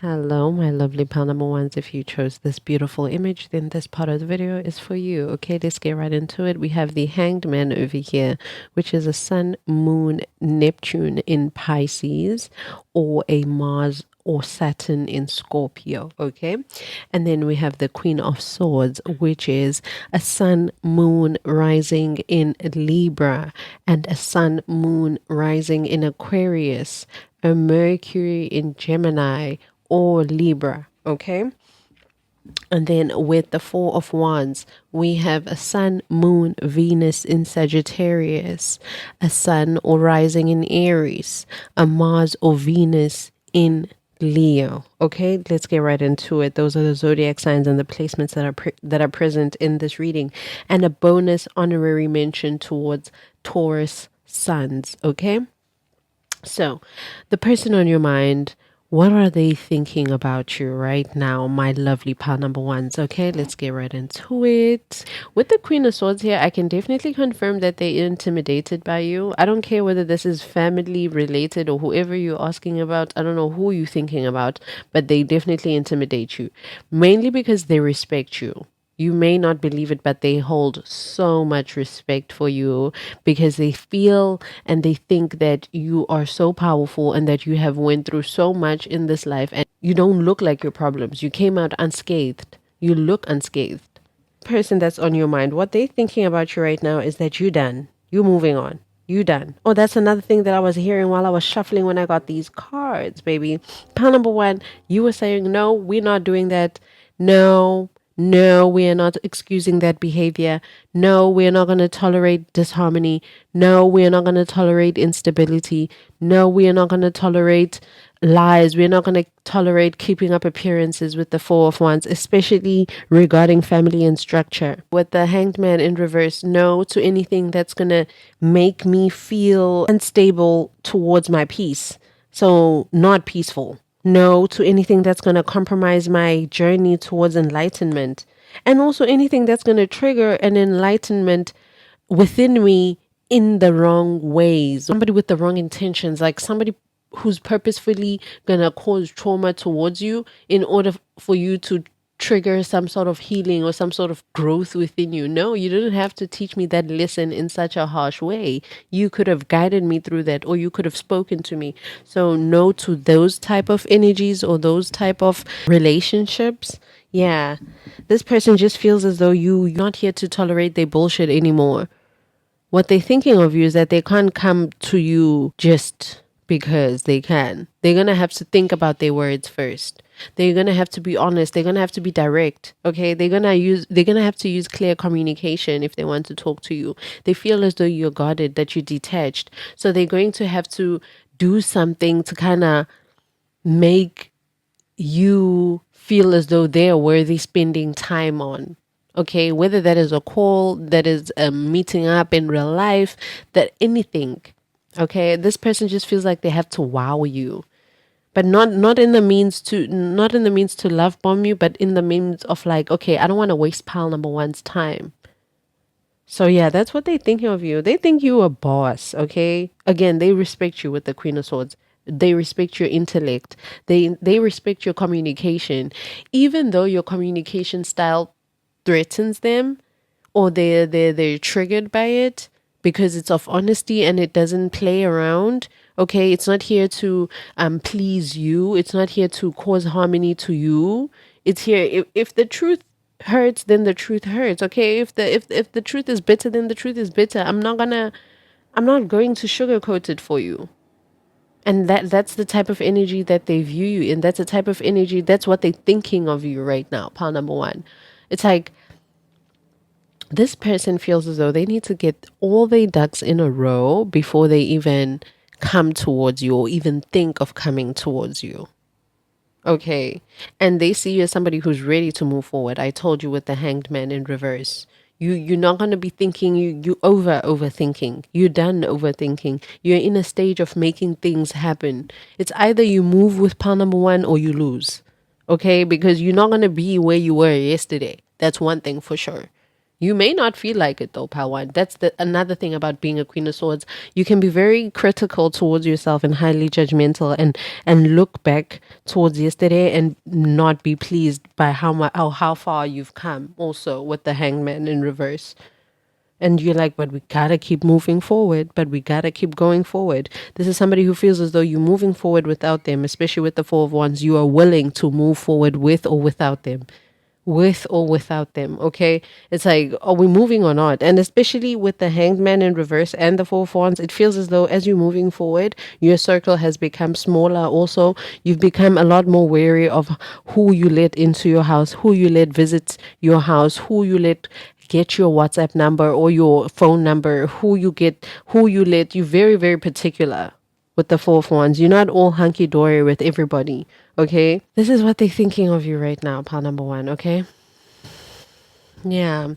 Hello, my lovely pal number ones. If you chose this beautiful image, then this part of the video is for you. Okay, let's get right into it. We have the Hanged Man over here, which is a Sun, Moon, Neptune in Pisces, or a Mars or Saturn in Scorpio. Okay, and then we have the Queen of Swords, which is a Sun, Moon rising in Libra, and a Sun, Moon rising in Aquarius, a Mercury in Gemini or Libra, okay? And then with the Four of Wands, we have a Sun, Moon, Venus in Sagittarius, a Sun or rising in Aries, a Mars or Venus in Leo. Okay, let's get right into it. Those are the zodiac signs and the placements that are present in this reading, and a bonus honorary mention towards Taurus suns. Okay, so the person on your mind, what are they thinking about you right now, my lovely pal number ones? Okay, let's get right into it. With the Queen of Swords here, I can definitely confirm that they're intimidated by you. I don't care whether this is family related or whoever you're asking about. I don't know who you're thinking about, but they definitely intimidate you, mainly because they respect you. You may not believe it, but they hold so much respect for you because they feel and they think that you are so powerful and that you have went through so much in this life and you don't look like your problems. You came out unscathed. You look unscathed. Person that's on your mind, what they're thinking about you right now is that you're done. You're moving on. You done. Oh, that's another thing that I was hearing while I was shuffling when I got these cards, baby. Pile number one, you were saying, no, we're not doing that. No, no, we are not excusing that behavior. No, we are not going to tolerate disharmony. No, we are not going to tolerate instability. No, we are not going to tolerate lies. We're not going to tolerate keeping up appearances with the Four of Wands, especially regarding family and structure. With the Hanged Man in reverse, no to anything that's going to make me feel unstable towards my peace. So, not peaceful. No to anything that's going to compromise my journey towards enlightenment. And also anything that's going to trigger an enlightenment within me in the wrong ways. Somebody with the wrong intentions, like somebody who's purposefully going to cause trauma towards you in order for you to trigger some sort of healing or some sort of growth within you. No, you didn't have to teach me that lesson in such a harsh way. You could have guided me through that, or you could have spoken to me. So no to those type of energies or those type of relationships. Yeah, this person just feels as though you're not here to tolerate their bullshit anymore. What they're thinking of you is that they can't come to you just because they can. They're going to have to think about their words first. They're going to have to be honest. They're going to have to be direct. Okay? They're going to have to use clear communication if they want to talk to you. They feel as though you're guarded, that you're detached. So they're going to have to do something to kind of make you feel as though they're worthy spending time on. Okay, whether that is a call, that is a meeting up in real life, that anything. Okay, this person just feels like they have to wow you, but not in the means to love bomb you, but in the means of like, okay, I don't want to waste pile number one's time. So yeah, that's what they thinking of you. They think you a boss, okay? Again, they respect you with the Queen of Swords. They respect your intellect. They respect your communication. Even though your communication style threatens them or they're triggered by it because it's of honesty and it doesn't play around. Okay, it's not here to please you. It's not here to cause harmony to you. It's here if the truth hurts, then the truth hurts. Okay, if the truth is bitter, then the truth is bitter. I'm not going to sugarcoat it for you. And that's the type of energy that they view you in. That's the type of energy, that's what they're thinking of you right now, pal number one. It's like this person feels as though they need to get all their ducks in a row before they even come towards you or even think of coming towards you. Okay. And they see you as somebody who's ready to move forward. I told you with the Hanged Man in reverse. You're not going to be thinking, you overthinking. You're done overthinking. You're in a stage of making things happen. It's either you move with pile number one or you lose. Okay? Because you're not going to be where you were yesterday. That's one thing for sure. You may not feel like it though, pal one. That's another thing about being a Queen of Swords. You can be very critical towards yourself and highly judgmental, and look back towards yesterday and not be pleased by how far you've come. Also with the Hangman in reverse. And you're like, but we gotta keep moving forward, but we gotta keep going forward. This is somebody who feels as though you're moving forward without them, especially with the Four of Wands. You are willing to move forward with or without them. With or without them, okay? It's like, are we moving or not? And especially with the Hanged Man in reverse and the Four of Wands, it feels as though as you're moving forward, your circle has become smaller. Also, you've become a lot more wary of who you let into your house, who you let visit your house, who you let get your WhatsApp number or your phone number, who you let. You're very, very particular with the Four of Wands. You're not all hunky-dory with everybody, okay? This is what they're thinking of you right now, pal number one, okay? Yeah.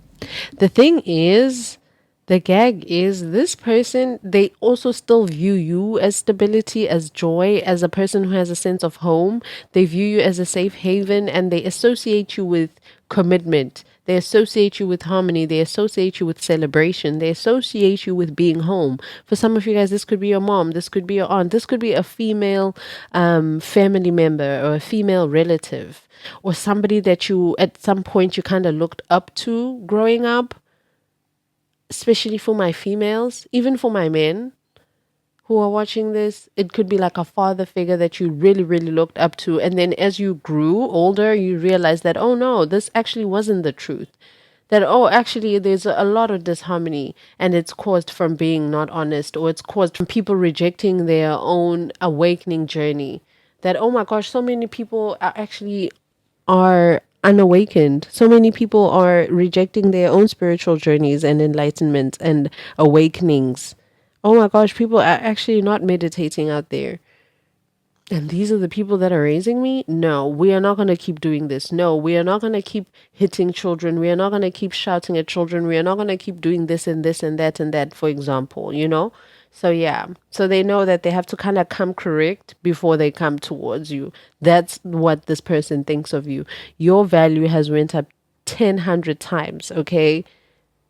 The thing is, the gag is this person, they also still view you as stability, as joy, as a person who has a sense of home. They view you as a safe haven, and they associate you with commitment. They associate you with harmony. They associate you with celebration. They associate you with being home. For some of you guys, this could be your mom. This could be your aunt. This could be a female family member or a female relative or somebody that you, at some point, you kind of looked up to growing up, especially for my females, even for my men who are watching this. It could be like a father figure that you really, really looked up to. And then as you grew older, you realized that, oh no, this actually wasn't the truth. That, oh, actually, there's a lot of disharmony and it's caused from being not honest, or it's caused from people rejecting their own awakening journey. That, oh my gosh, so many people are unawakened. So many people are rejecting their own spiritual journeys and enlightenment and awakenings. Oh my gosh, people are actually not meditating out there. And these are the people that are raising me? No, we are not going to keep doing this. No, we are not going to keep hitting children. We are not going to keep shouting at children. We are not going to keep doing this and this and that, for example, you know? So yeah, so they know that they have to kind of come correct before they come towards you. That's what this person thinks of you. Your value has went up 1,000 times, okay?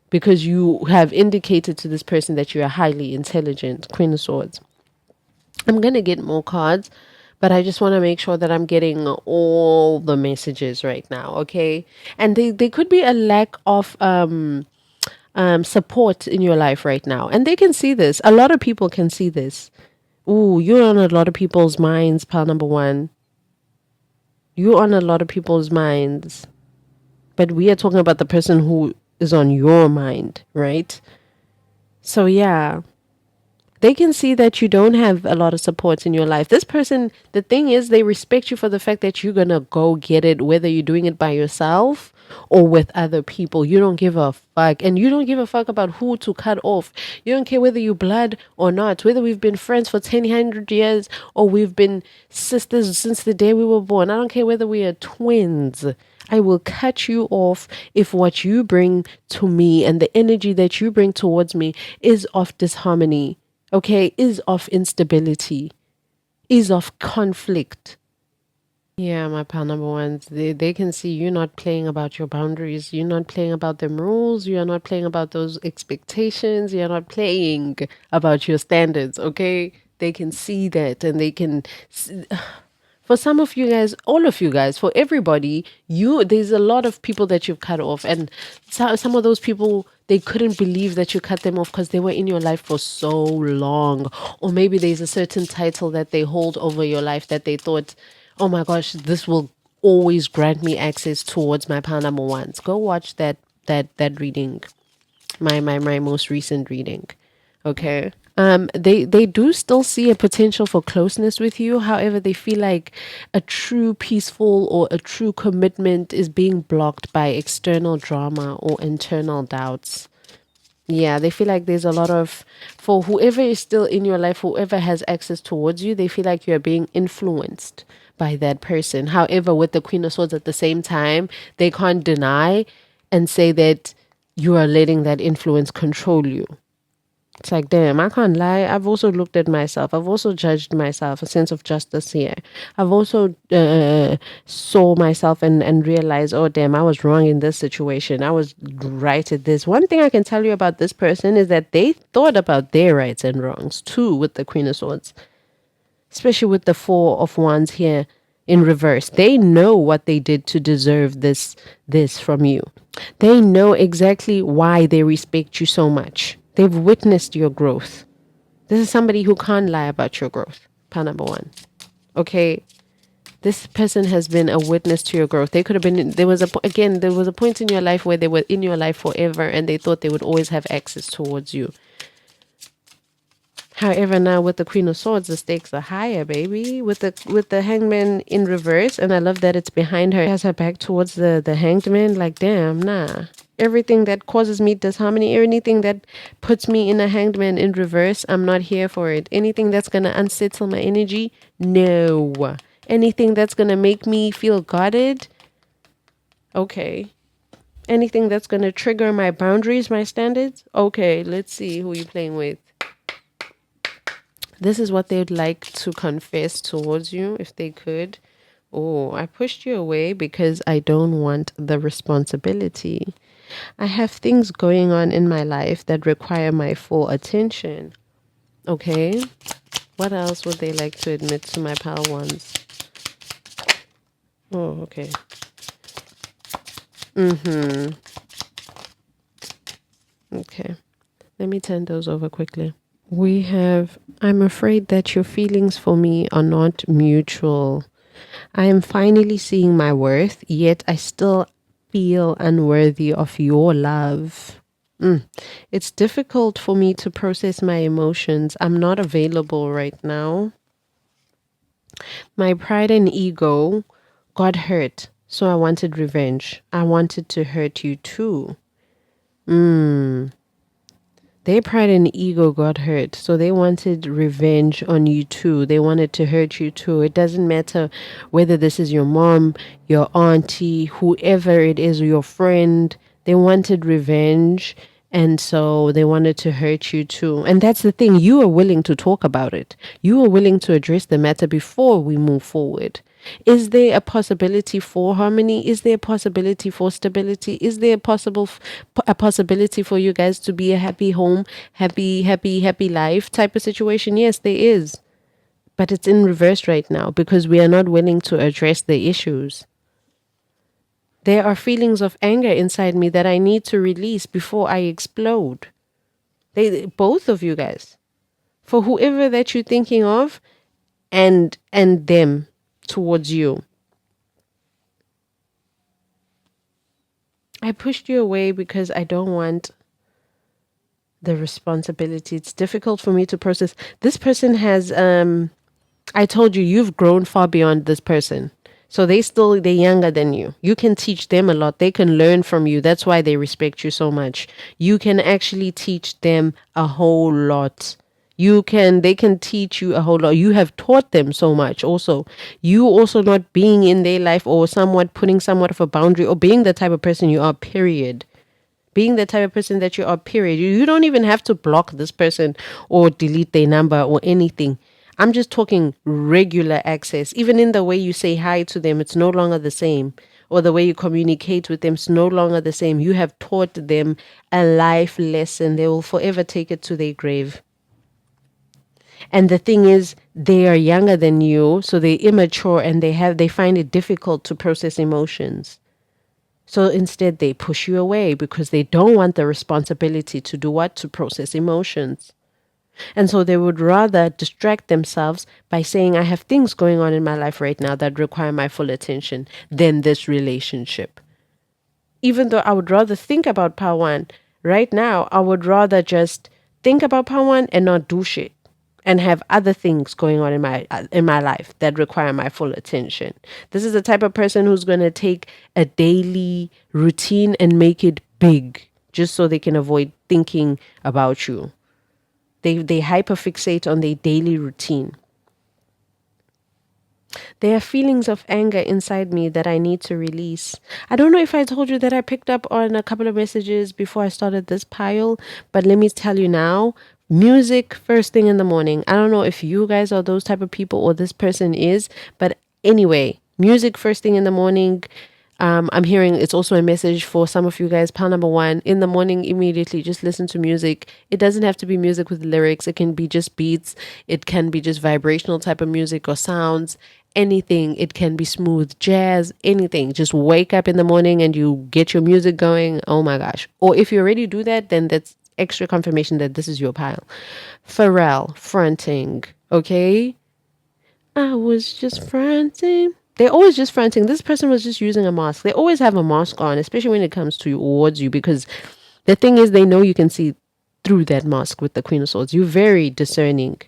Because you have indicated to this person that you are highly intelligent. Queen of Swords. I'm going to get more cards, but I just want to make sure that I'm getting all the messages right now, okay? And they could be a lack of support in your life right now. And they can see this. A lot of people can see this. Ooh, you're on a lot of people's minds, pal number one. You're on a lot of people's minds. But we are talking about the person who is on your mind, right? So yeah, they can see that you don't have a lot of support in your life. This person, the thing is, they respect you for the fact that you're going to go get it, whether you're doing it by yourself or with other people. You don't give a fuck. And you don't give a fuck about who to cut off. You don't care whether you're blood or not, whether we've been friends for 1,000 years or we've been sisters since the day we were born. I don't care whether we are twins. I will cut you off if what you bring to me and the energy that you bring towards me is of disharmony. Okay, is of instability, is of conflict. Yeah, my pal number ones, they can see you're not playing about your boundaries. You're not playing about them rules. You're not playing about those expectations. You're not playing about your standards, okay? They can see that and they can... For some of you guys, all of you guys, for everybody, there's a lot of people that you've cut off. And some of those people, they couldn't believe that you cut them off because they were in your life for so long. Or maybe there's a certain title that they hold over your life that they thought, oh my gosh, this will always grant me access towards my pal number ones. Go watch that reading, my most recent reading. Okay. They do still see a potential for closeness with you. However, they feel like a true peaceful or a true commitment is being blocked by external drama or internal doubts. Yeah, they feel like there's a lot of, for whoever is still in your life, whoever has access towards you, they feel like you're being influenced by that person. However, with the Queen of Swords at the same time, they can't deny and say that you are letting that influence control you. It's like, damn, I can't lie. I've also looked at myself. I've also judged myself, a sense of justice here. I've also saw myself and realized, oh, damn, I was wrong in this situation. I was right at this. One thing I can tell you about this person is that they thought about their rights and wrongs too with the Queen of Swords, especially with the Four of Wands here in reverse. They know what they did to deserve this from you. They know exactly why they respect you so much. They've witnessed your growth. This is somebody who can't lie about your growth. Part number one. Okay. This person has been a witness to your growth. They could have been, there was a point in your life where they were in your life forever and they thought they would always have access towards you. However, now with the Queen of Swords, the stakes are higher, baby. With the Hangman in reverse, and I love that it's behind her. She has her back towards the Hanged Man. Like, damn, nah. Everything that causes me disharmony, anything that puts me in a Hanged Man in reverse, I'm not here for it. Anything that's gonna unsettle my energy, no. Anything that's gonna make me feel guarded, okay. Anything that's gonna trigger my boundaries, my standards, okay. Let's see who you're playing with. This is what they'd like to confess towards you if they could. Oh, I pushed you away because I don't want the responsibility. I have things going on in my life that require my full attention. Okay. What else would they like to admit to my pal ones? Oh, okay. Okay. Let me turn those over quickly. We have, I'm afraid that your feelings for me are not mutual. I am finally seeing my worth, yet I still feel unworthy of your love. It's difficult for me to process my emotions. I'm not available right now. My pride and ego got hurt, so I wanted revenge. I wanted to hurt you too. Their pride and ego got hurt, so they wanted revenge on you too. They wanted to hurt you too. It doesn't matter whether this is your mom, your auntie, whoever it is, your friend. They wanted revenge, and so they wanted to hurt you too. And that's the thing. You are willing to talk about it. You are willing to address the matter before we move forward. Is there a possibility for harmony? Is there a possibility for stability? Is there a possibility for you guys to be a happy home, happy life type of situation? Yes, there is. But it's in reverse right now because we are not willing to address the issues. There are feelings of anger inside me that I need to release before I explode. Both of you guys. For whoever that you're thinking of and them towards you. I pushed you away because I don't want the responsibility. It's difficult for me to process. This person has, I told you, you've grown far beyond this person. So they're younger than you. You can teach them a lot. They can learn from you. That's why they respect you so much. You can actually teach them a whole lot. They can teach you a whole lot. You have taught them so much also. You also not being in their life or putting somewhat of a boundary or being the type of person you are, period. Being the type of person that you are, period. You don't even have to block this person or delete their number or anything. I'm just talking regular access. Even in the way you say hi to them, it's no longer the same. Or the way you communicate with them, it's no longer the same. You have taught them a life lesson. They will forever take it to their grave. And the thing is, they are younger than you, so they're immature and they find it difficult to process emotions. So instead, they push you away because they don't want the responsibility to do what? To process emotions. And so they would rather distract themselves by saying, I have things going on in my life right now that require my full attention than this relationship. Even though I would rather think about Pawan right now, I would rather just think about Pawan and not do shit and have other things going on in my life that require my full attention. This is the type of person who's going to take a daily routine and make it big just so they can avoid thinking about you. They hyperfixate on their daily routine. There are feelings of anger inside me that I need to release. I don't know if I told you that I picked up on a couple of messages before I started this pile, but let me tell you now, Music first thing in the morning. I don't know if you guys are those type of people or this person is, but anyway, music first thing in the morning. I'm hearing it's also a message for some of you guys. Pile number one, in the morning, immediately just listen to music. It doesn't have to be music with lyrics. It can be just beats. It can be just vibrational type of music or sounds, anything. It can be smooth jazz, anything. Just wake up in the morning and you get your music going. Oh my gosh. Or if you already do that, then that's extra confirmation that this is your pile. Pharrell, fronting. Okay. I was just fronting. They're always just fronting. This person was just using a mask. They always have a mask on, especially when it comes towards you, because the thing is, they know you can see through that mask with the Queen of Swords. You're very discerning.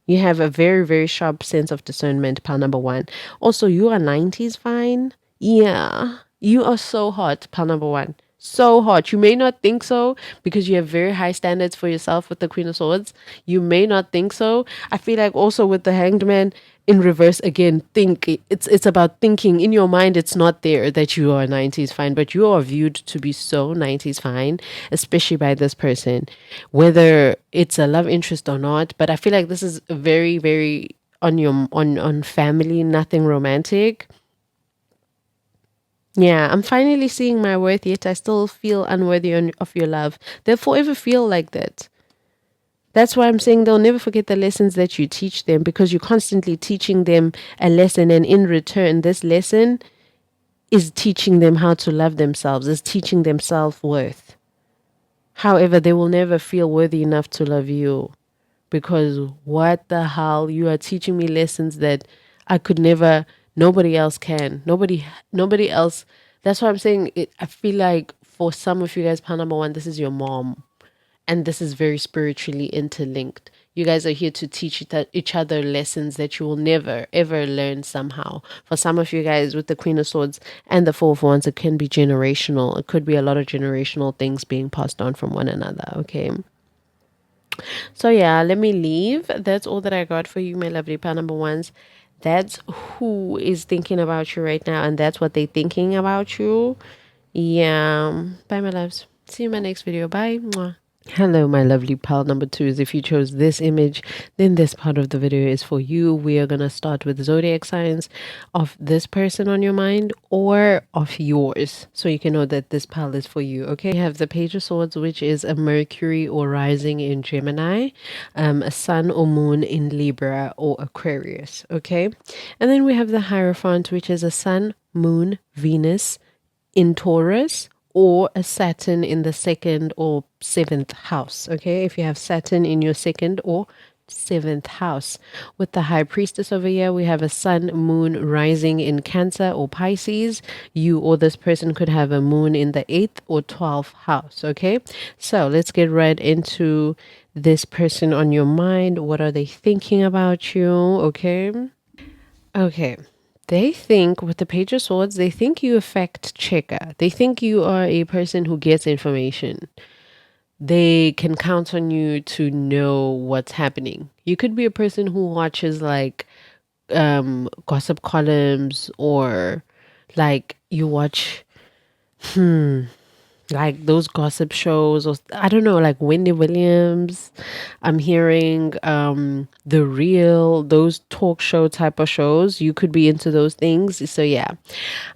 You have a very, very sharp sense of discernment, pile number one. Also, you are 90s fine. Yeah. You are so hot, pile number one. So hot. You may not think so because you have very high standards for yourself with the Queen of Swords. You may not think so. I feel like also with the Hanged Man in reverse again, think it's about thinking in your mind. It's not there that you are 90s fine, but you are viewed to be so 90s fine, especially by this person, whether it's a love interest or not. But I feel like this is very, very on your on family, nothing romantic. Yeah, I'm finally seeing my worth, yet I still feel unworthy of your love. They'll forever feel like that. That's why I'm saying they'll never forget the lessons that you teach them, because you're constantly teaching them a lesson. And in return, this lesson is teaching them how to love themselves, is teaching them self-worth. However, they will never feel worthy enough to love you, because what the hell? You are teaching me lessons that I could never, nobody else can. Nobody else. That's why I'm saying it. I feel like for some of you guys, Panama one, this is your mom. And this is very spiritually interlinked. You guys are here to teach each other lessons that you will never, ever learn somehow. For some of you guys with the Queen of Swords and the Four of Wands, it can be generational. It could be a lot of generational things being passed on from one another, okay? So yeah, let me leave. That's all that I got for you, my lovely pal number ones. That's who is thinking about you right now, and that's what they're thinking about you. Yeah. Bye, my loves. See you in my next video. Bye. Mwah. Hello, my lovely pal number twos. If you chose this image, then this part of the video is for you. We are going to start with zodiac signs of this person on your mind or of yours, so you can know that this pal is for you. Okay, we have the Page of Swords, which is a Mercury or rising in Gemini, a Sun or Moon in Libra or Aquarius. Okay, and then we have the Hierophant, which is a Sun, Moon, Venus in Taurus, or a Saturn in the second or seventh house. Okay, if you have Saturn in your second or seventh house. With the High Priestess over here, we have a Sun, Moon, rising in Cancer or Pisces. You or this person could have a Moon in the 8th or 12th house. Okay, so let's get right into this person on your mind. What are they thinking about you? Okay. They think with the Page of Swords, they think you a fact checker. They think you are a person who gets information. They can count on you to know what's happening. You could be a person who watches like gossip columns, or like you watch like those gossip shows, or I don't know, like Wendy Williams. I'm hearing The Real, those talk show type of shows. You could be into those things. So yeah.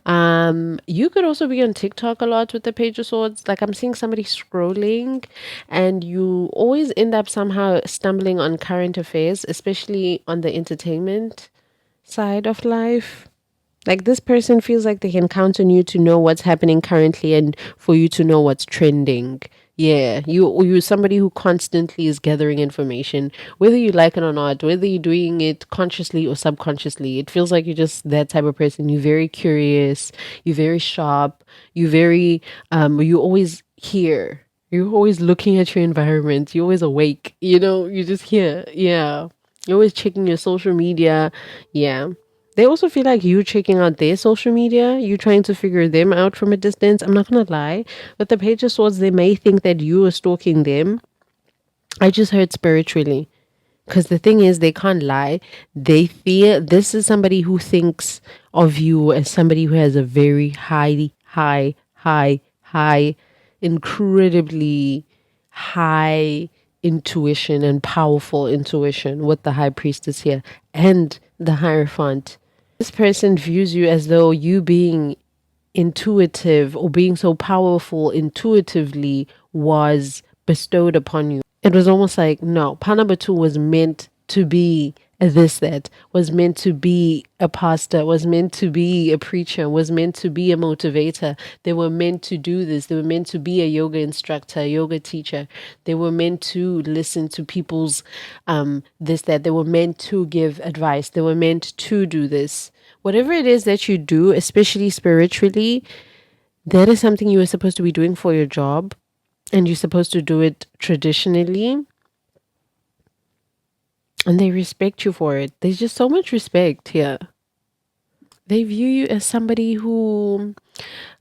You could also be on TikTok a lot with the Page of Swords. Like I'm seeing somebody scrolling, and you always end up somehow stumbling on current affairs, especially on the entertainment side of life. Like this person feels like they can count on you to know what's happening currently and for you to know what's trending. Yeah, you somebody who constantly is gathering information, whether you like it or not, whether you're doing it consciously or subconsciously. It feels like you're just that type of person. You're very curious, you're very sharp, you're very you always here. You're always looking at your environment. You're always awake. You're just here. Yeah. You're always checking your social media. Yeah. They also feel like you checking out their social media, you trying to figure them out from a distance. I'm not gonna lie. With the Page of Swords, they may think that you are stalking them. I just heard spiritually. Because the thing is, they can't lie. They feel this is somebody who thinks of you as somebody who has a very high, incredibly high intuition and powerful intuition with the high priestess here and the Hierophant. This person views you as though you being intuitive or being so powerful intuitively was bestowed upon you. It was almost like, no, part number two was meant to be that was meant to be a pastor, was meant to be a preacher, was meant to be a motivator. They were meant to do this. They were meant to be a yoga instructor, a yoga teacher. They were meant to listen to people's that. They were meant to give advice. They were meant to do this. Whatever it is that you do, especially spiritually, that is something you are supposed to be doing for your job, and you're supposed to do it traditionally. And they respect you for it. There's just so much respect here. They view you as somebody who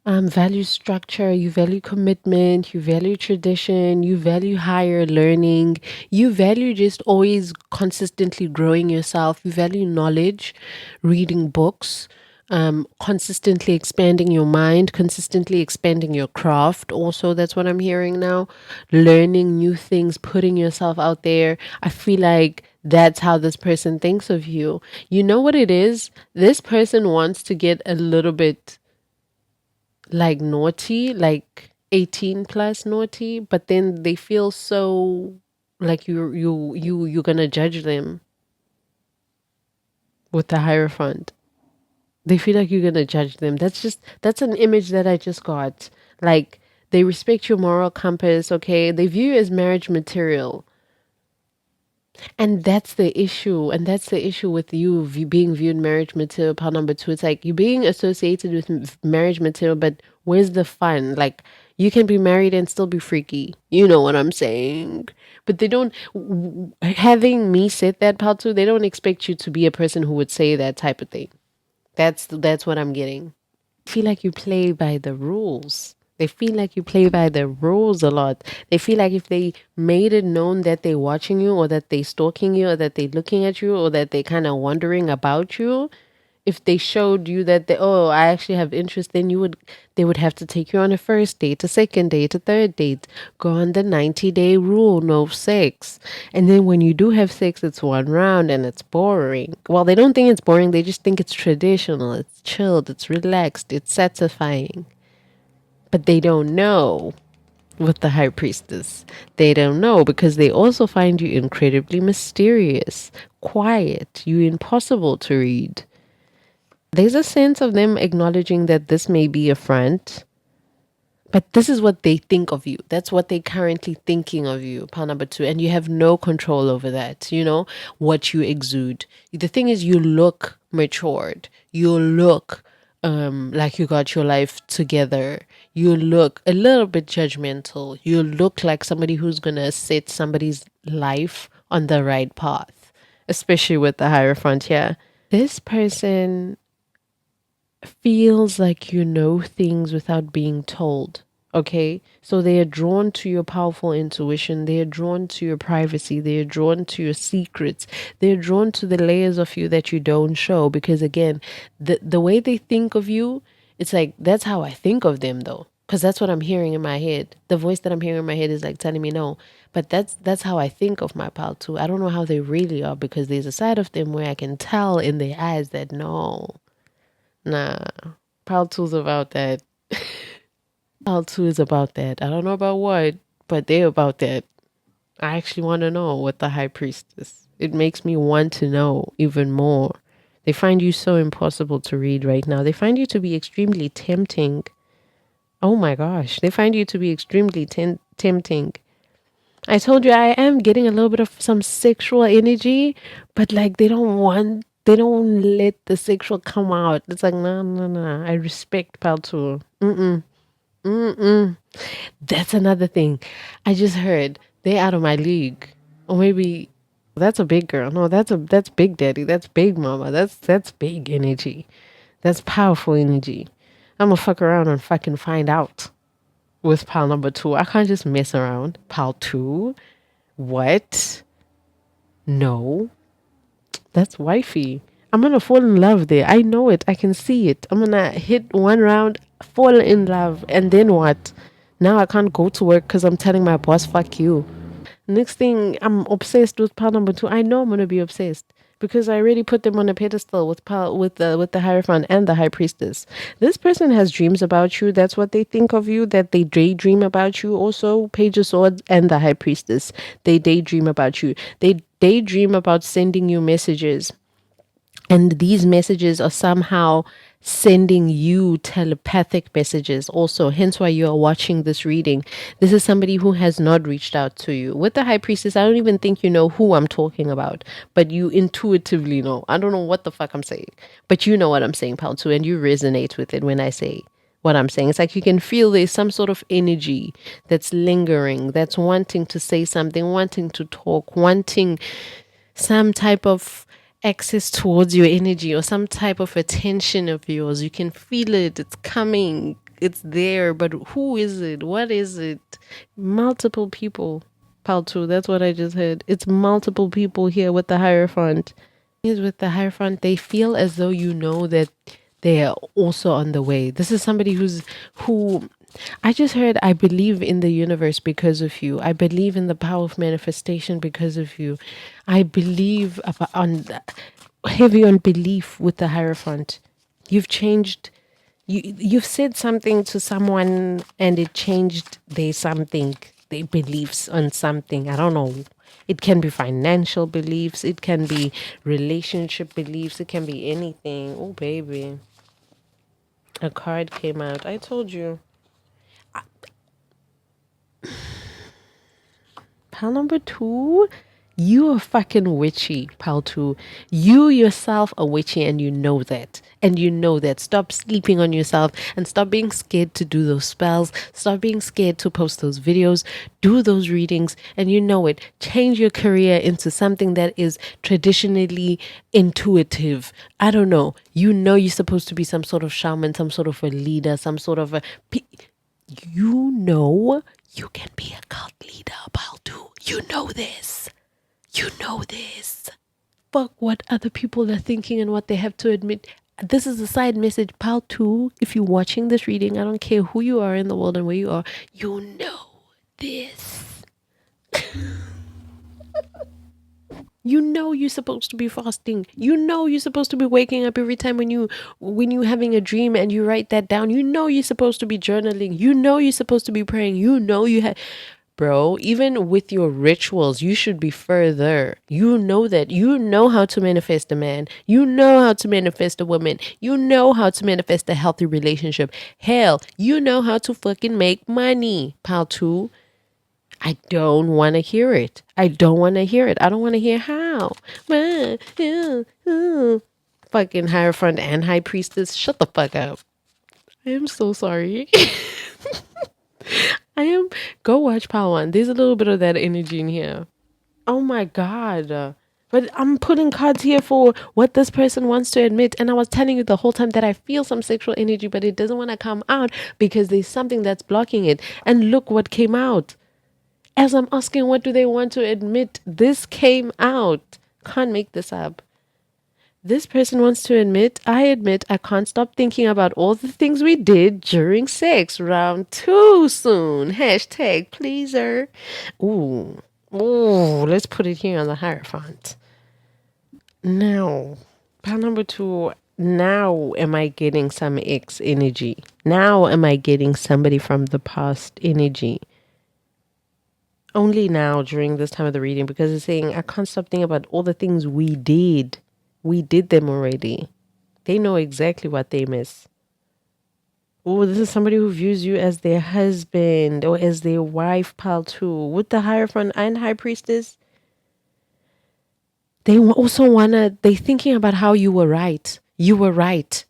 values structure, you value commitment, you value tradition, you value higher learning, you value just always consistently growing yourself, you value knowledge, reading books, consistently expanding your mind, consistently expanding your craft. Also, that's what I'm hearing now. Learning new things, putting yourself out there. I feel like that's how this person thinks of you. You know what it is? This person wants to get a little bit like naughty, like 18 plus naughty, but then they feel so like you're gonna judge them with the Hierophant. They feel like you're gonna judge them. That's an image that I just got. Like they respect your moral compass, okay? They view you as marriage material. And that's the issue. And that's the issue with you being viewed marriage material. Part number two. It's like you're being associated with marriage material, but where's the fun? Like you can be married and still be freaky. You know what I'm saying? But they don't, having me said that, part two, they don't expect you to be a person who would say that type of thing. That's what I'm getting. I feel like you play by the rules. They feel like you play by the rules a lot. They feel like if they made it known that they're watching you or that they're stalking you or that they're looking at you or that they're kind of wondering about you, if they showed you that I actually have interest, then they would have to take you on a first date, a second date, a third date, go on the 90-day rule, no sex. And then when you do have sex, it's one round and it's boring. Well, they don't think it's boring. They just think it's traditional. It's chilled. It's relaxed. It's satisfying. But they don't know with the high priestess. They don't know because they also find you incredibly mysterious, quiet, you impossible to read. There's a sense of them acknowledging that this may be a front, but this is what they think of you. That's what they're currently thinking of you, part number two. And you have no control over that, what you exude. The thing is, you look matured. You look like you got your life together. You look a little bit judgmental. You look like somebody who's going to set somebody's life on the right path, especially with the Hierophant here. This person feels like you know things without being told. Okay, so they are drawn to your powerful intuition. They are drawn to your privacy. They are drawn to your secrets. They are drawn to the layers of you that you don't show. Because again, the way they think of you, it's like that's how I think of them, though. Because that's what I'm hearing in my head. The voice that I'm hearing in my head is like telling me no. But that's how I think of my pal too. I don't know how they really are because there's a side of them where I can tell in their eyes that no. Nah, Pal 2's about that. Pal 2 is about that. I don't know about what, but they're about that. I actually want to know what the high priestess. It makes me want to know even more. They find you so impossible to read right now. They find you to be extremely tempting. Oh my gosh. They find you to be extremely tempting. I told you I am getting a little bit of some sexual energy, but like they don't let the sexual come out. It's like, no. I respect Paltu. That's another thing. I just heard they're out of my league. Or maybe that's a big girl. No, that's big daddy. That's big mama. That's big energy. That's powerful energy. I'm gonna fuck around and fucking find out with pal number two. I can't just mess around. Pal two? What? No. That's wifey. I'm gonna fall in love there. I know it. I can see it. I'm gonna hit one round, fall in love, and then what? Now I can't go to work because I'm telling my boss, fuck you. Next thing, I'm obsessed with pile number 2. I know I'm gonna be obsessed because I already put them on a pedestal with the Hierophant and the High Priestess. This person has dreams about you. That's what they think of you. That they daydream about you. Also, Page of Swords and the High Priestess. They daydream about you. They daydream about sending you messages. And these messages are somehow sending you telepathic messages also, hence why you are watching this reading. This is somebody who has not reached out to you. With the High Priestess, I don't even think you know who I'm talking about, but you intuitively know. I don't know what the fuck I'm saying, but you know what I'm saying, pal, too, and you resonate with it when I say what I'm saying. It's like you can feel there's some sort of energy that's lingering, that's wanting to say something, wanting to talk, wanting some type of access towards your energy or some type of attention of yours. You can feel it. It's coming. It's there. But who is it? What is it? Multiple people. Paltu, that's what I just heard. It's multiple people here with the Hierophant. Is with the Hierophant, they feel as though you know that they are also on the way. This is somebody who I just heard, I believe in the universe because of you. I believe in the power of manifestation because of you. I believe heavy on belief with the Hierophant. You've changed. You've said something to someone and it changed their beliefs on something. I don't know. It can be financial beliefs. It can be relationship beliefs. It can be anything. Oh, baby. A card came out. I told you. Pile number 2, you are fucking witchy, pile 2. You yourself are witchy and you know that. And you know that. Stop sleeping on yourself and stop being scared to do those spells. Stop being scared to post those videos. Do those readings and you know it. Change your career into something that is traditionally intuitive. I don't know. You know you're supposed to be some sort of shaman, some sort of a leader, some sort of a... You know you can be a cult leader, Baldu. You know this. You know this. Fuck what other people are thinking and what they have to admit. This is a side message, Baldu. If you're watching this reading, I don't care who you are in the world and where you are, you know this. You know you're supposed to be fasting. You know you're supposed to be waking up every time when you having a dream and you write that down. You know you're supposed to be journaling. You know you're supposed to be praying. You know you have, bro, even with your rituals, you should be further. You know that. You know how to manifest a man. You know how to manifest a woman. You know how to manifest a healthy relationship. Hell, you know how to fucking make money, pal two. I don't want to hear it. I don't want to hear it. I don't want to hear how. Fucking Hierophant and High Priestess, shut the fuck up. I am so sorry. Go watch Power One. There's a little bit of that energy in here. Oh my God. But I'm putting cards here for what this person wants to admit. And I was telling you the whole time that I feel some sexual energy, but it doesn't want to come out because there's something that's blocking it. And look what came out. As I'm asking, what do they want to admit? This came out. Can't make this up. This person wants to admit I can't stop thinking about all the things we did during sex. Round 2 soon. Hashtag pleaser. Ooh. Ooh, let's put it here on the Hierophant. Now, pile number 2. Now am I getting some ex energy? Now am I getting somebody from the past energy? Only now during this time of the reading because it's saying I can't stop thinking about all the things we did. We did them already. They know exactly what they miss. Oh, this is somebody who views you as their husband or as their wife, pal too. With the Hierophant and High Priestess, they also they're thinking about how you were right. You were right.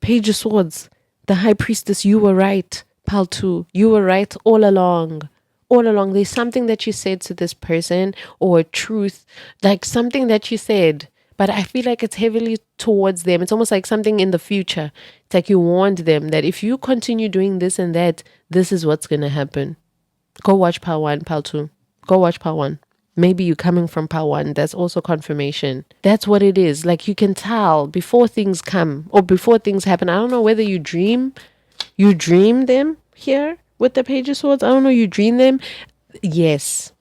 Page of Swords, the High Priestess, you were right, pal too. You were right all along. All along, there's something that you said to this person or a truth, like something that you said, but I feel like it's heavily towards them. It's almost like something in the future. It's like you warned them that if you continue doing this and that, this is what's going to happen. Go watch Pal 1, Pal 2. Go watch Pal 1. Maybe you're coming from Pal 1. That's also confirmation. That's what it is. Like you can tell before things come or before things happen. I don't know whether you dream them here with the Page of Swords. I don't know, you dream them. Yes.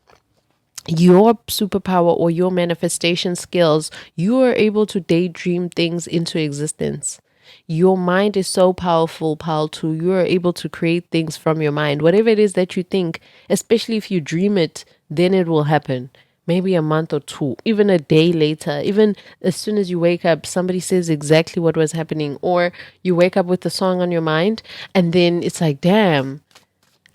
your superpower or your manifestation skills, you are able to daydream things into existence. Your mind is so powerful, pal, too. You are able to create things from your mind. Whatever it is that you think, especially if you dream it, then it will happen. Maybe a month or two, even a day later, even as soon as you wake up, somebody says exactly what was happening. Or you wake up with the song on your mind, and then it's like, damn,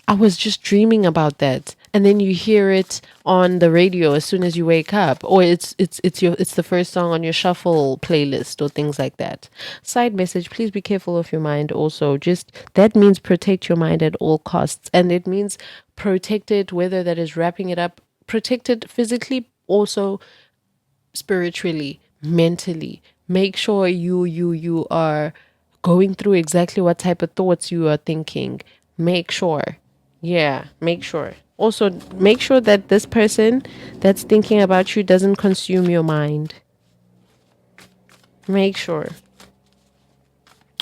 I was just dreaming about that. And then you hear it on the radio as soon as you wake up, or it's the first song on your shuffle playlist or things like that. Side message, please be careful of your mind also. Just that means protect your mind at all costs. And it means protect it, whether that is wrapping it up, protect it physically, also spiritually, mentally. Make sure you are going through exactly what type of thoughts you are thinking. Make sure. Yeah, make sure. Also, make sure that this person that's thinking about you doesn't consume your mind. Make sure.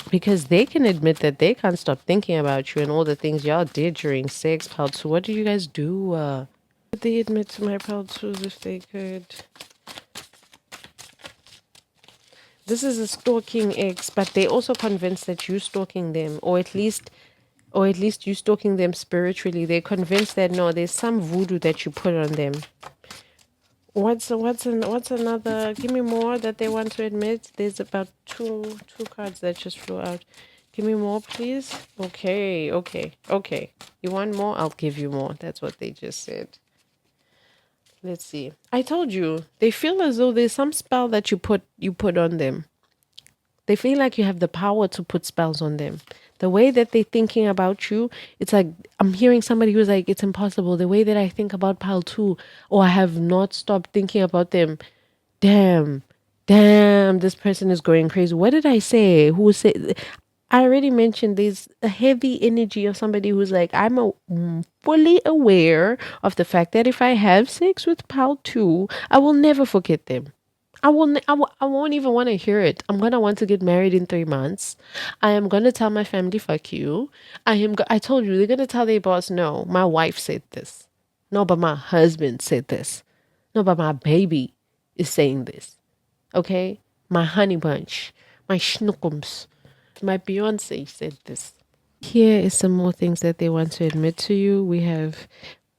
Because they can admit that they can't stop thinking about you and all the things y'all did during sex. Pal, so what did you guys do? Would they admit to my pal twos if they could? This is a stalking ex, but they also convinced that you stalking them, or at least you stalking them spiritually. They're convinced that no, there's some voodoo that you put on them. What's another? Give me more that they want to admit. There's about two cards that just flew out. Give me more, please. Okay. You want more? I'll give you more. That's what they just said. Let's see. I told you they feel as though there's some spell that you put on them. They feel like you have the power to put spells on them. The way that they're thinking about you, it's like I'm hearing somebody who's like, it's impossible. The way that I think about Pal too, or I have not stopped thinking about them. Damn, damn, this person is going crazy. What did I say? Who said? I already mentioned there's a heavy energy of somebody who's like, fully aware of the fact that if I have sex with Pal too, I will never forget them. I won't even want to hear it. I'm gonna want to get married in 3 months. I am gonna tell my family, fuck you. I told you they're gonna tell their boss, no, my wife said this. No, but my husband said this. No, but my baby is saying this. Okay, my honey bunch, my schnookums, my Beyonce said this. Here is some more things that they want to admit to you. We have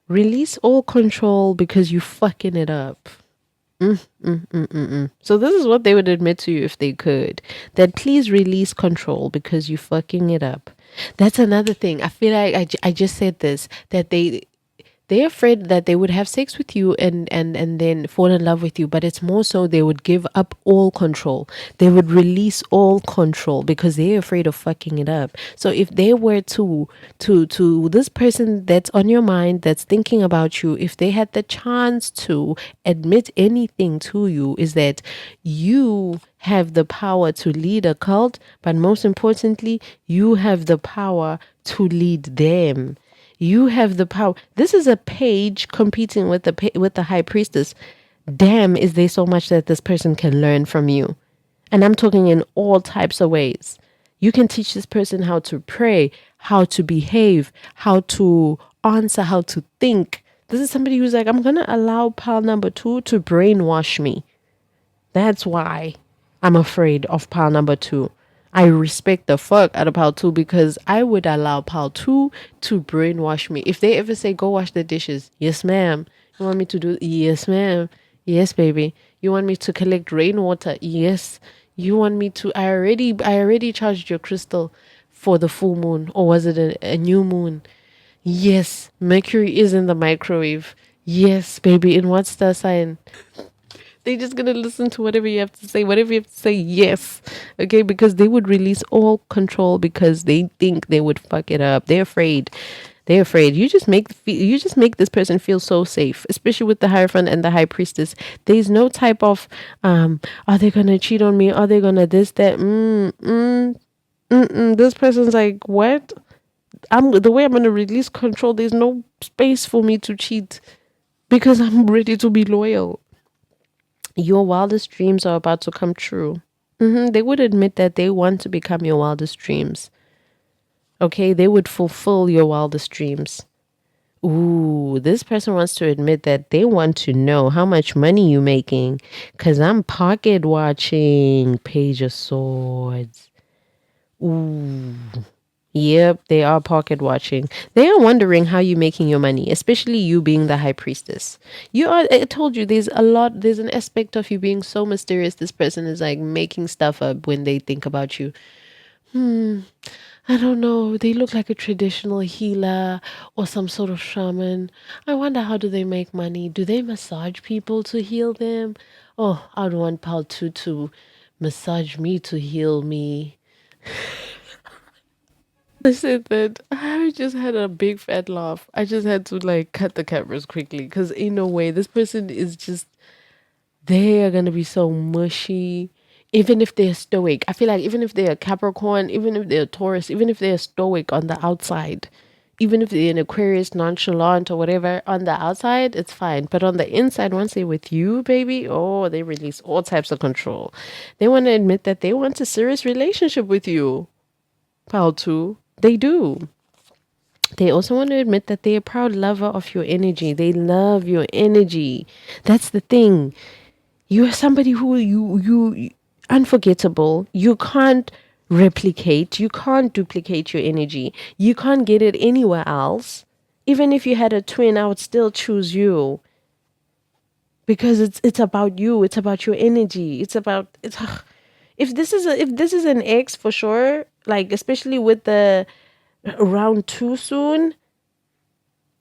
release all control because you fucking it up. So this is what they would admit to you if they could. That please release control because you fucking it up. That's another thing. I feel like I just said this, that they're afraid that they would have sex with you and then fall in love with you, but it's more so they would give up all control. They would release all control because they're afraid of fucking it up. So if they were to this person that's on your mind, that's thinking about you, if they had the chance to admit anything to you, is that you have the power to lead a cult, but most importantly, you have the power to lead them. You have the power. This is a page competing with the high priestess. Damn, is there so much that this person can learn from you? And I'm talking in all types of ways. You can teach this person how to pray, how to behave, how to answer, how to think. This is somebody who's like, I'm gonna allow pal number 2 to brainwash me. That's why I'm afraid of pile number 2. I respect the fuck out of pile 2 because I would allow pile 2 to brainwash me. If they ever say, go wash the dishes, yes, ma'am. You want me to do, yes, ma'am. Yes, baby. You want me to collect rainwater? Yes. You want me to, I already charged your crystal for the full moon, or was it a new moon? Yes. Mercury is in the microwave. Yes, baby. In what star sign? They're just gonna listen to whatever you have to say, whatever you have to say, yes. Okay, because they would release all control because they think they would fuck it up. They're afraid. They're afraid. You just make this person feel so safe, especially with the Hierophant and the High Priestess. There's no type of are they gonna cheat on me? Are they gonna this, that? This person's like, what? The way I'm gonna release control, there's no space for me to cheat because I'm ready to be loyal. Your wildest dreams are about to come true. They would admit that they want to become your wildest dreams. Okay, they would fulfill your wildest dreams. Ooh, this person wants to admit that they want to know how much money you making. Cause I'm pocket watching. Page of Swords. Ooh. Yep, they are pocket watching. They are wondering how you making your money, especially you being the high priestess. You are, I told you, there's an aspect of you being so mysterious. This person is like making stuff up when they think about you. I don't know. They look like a traditional healer or some sort of shaman. I wonder, how do they make money? Do they massage people to heal them? Oh, I'd want Pal 2 to massage me to heal me. I said that I just had a big fat laugh. I just had to like cut the cameras quickly because in a way, this person is just, they are going to be so mushy. Even if they're stoic, I feel like even if they're a Capricorn, even if they're a Taurus, even if they're stoic on the outside, even if they're an Aquarius, nonchalant or whatever, on the outside, it's fine. But on the inside, once they're with you, baby, oh, they release all types of control. They want to admit that they want a serious relationship with you. Pal 2. They do. They also want to admit that they're a proud lover of your energy. They love your energy. That's the thing. You are somebody who you unforgettable. You can't replicate. You can't duplicate your energy. You can't get it anywhere else. Even if you had a twin, I would still choose you because it's about you. It's about your energy. It's about it's. If this is an ex for sure, like especially with the round 2 soon,